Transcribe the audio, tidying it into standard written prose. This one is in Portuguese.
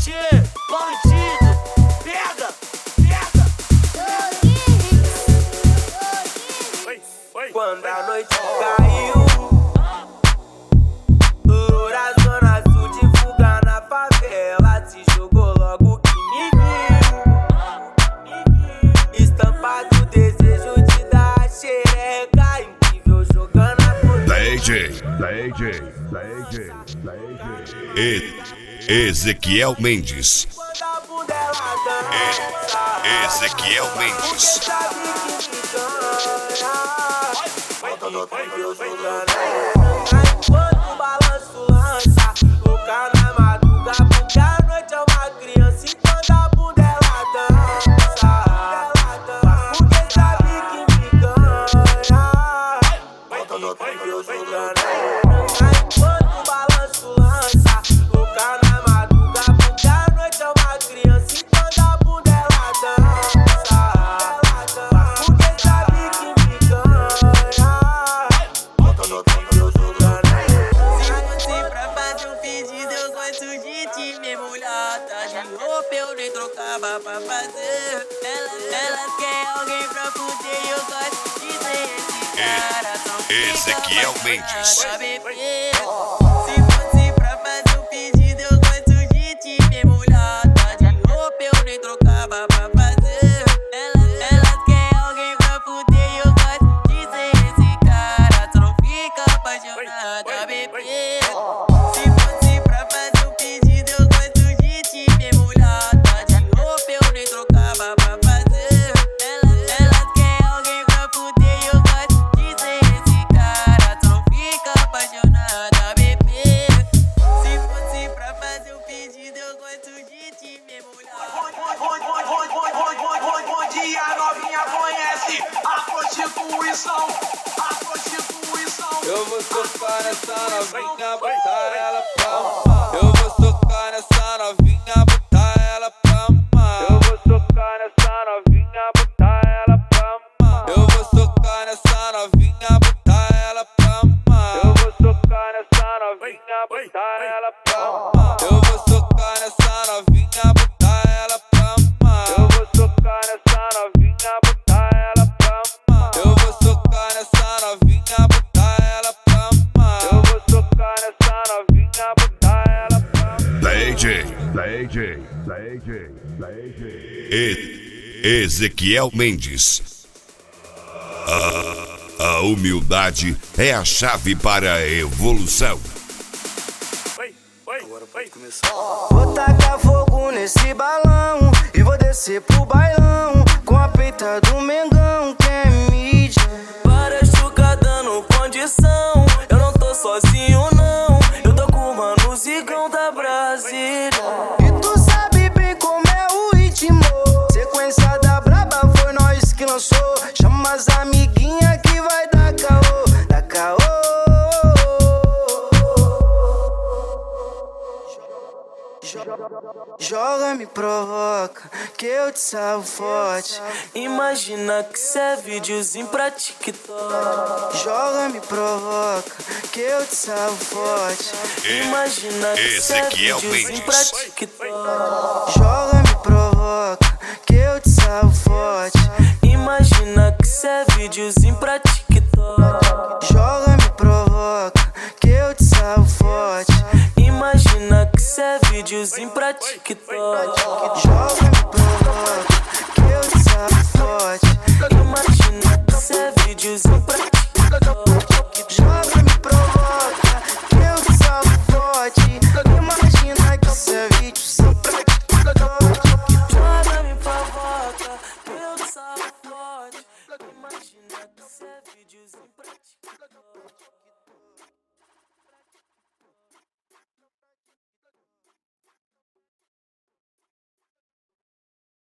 Bandido, pega, pega. Quando a noite caiu, loura zona sul de fuga na favela, se jogou logo que me viu. Estampado o desejo de dar xereca, incrível jogando a potência. Ezequiel Mendes. Ezequiel Mendes. Enquanto o balanço lança, louca na madruga, porque a noite é uma criança e quando a bunda ela dança, porque sabe que me ganha. Enquanto o balanço lança, louca na madruga, porque a noite é uma criança e quando a bunda ela dança, porque sabe que me ganha. Eu nem trocava pra fazer. Elas querem alguém pra fuder e eu gosto de ser esse cara. Ezequiel Mendes. Se fosse pra fazer um pedido, eu gosto de te ver molhada. De roupa eu nem trocava pra fazer. Elas querem alguém pra fuder e eu gosto de ser esse cara. Só não fica apaixonada, bebê. Se fosse pra fazer um pedido, eu gosto de te ver molhada. De roupa eu nem trocava pra fazer. Elas querem alguém pra fuder e eu gosto de ser esse cara. Só não fica apaixonada, bebê. Se fosse pra fazer um pedido, eu gosto de te ver molhada. Bom dia, novinha, conhece a prostituição. A prostituição. Eu vou socar nessa novinha, botar ela pra mamar. Eu vou socar nessa novinha, botar ela pra mamar. Eu vou socar nessa novinha, botar ela pra mamar. Eu vou socar nessa novinha, botar ela pra mamar. Eu vou socar nessa novinha, botar ela pra mamar. Eu vou socar nessa novinha, botar ela pra mamar. Eu vou socar nessa novinha, botar ela pra mamar. Eu vou socar nessa novinha, botar ela pra mamar. Eu vou socar nessa novinha, botar ela pra Ezequiel Mendes. A humildade é a chave para a evolução. Agora pode começar. Vou tacar fogo nesse balão e vou descer pro bailão com a peita do Mengão, que é mídia. Para chuca dando condição, eu não tô sozinho não, eu tô com o mano Zigão da Brasília. E tu sabe bem como é o ritmo, sequência da braba foi nós que lançou. Chama as amiguinhas que vai dar caô, dar caô. Joga, me provoca, que eu te salvo forte. Imagina que cê é videozinho pra TikTok. Joga, me provoca, que eu te salvo forte. Imagina que cê é videozinho pra TikTok. Joga, me provoca, que eu te salvo forte. Imagina que cê é videozinho pra TikTok. Joga, me provoca, que eu te salvo forte. Imagina que cê é videozinho pra TikTok.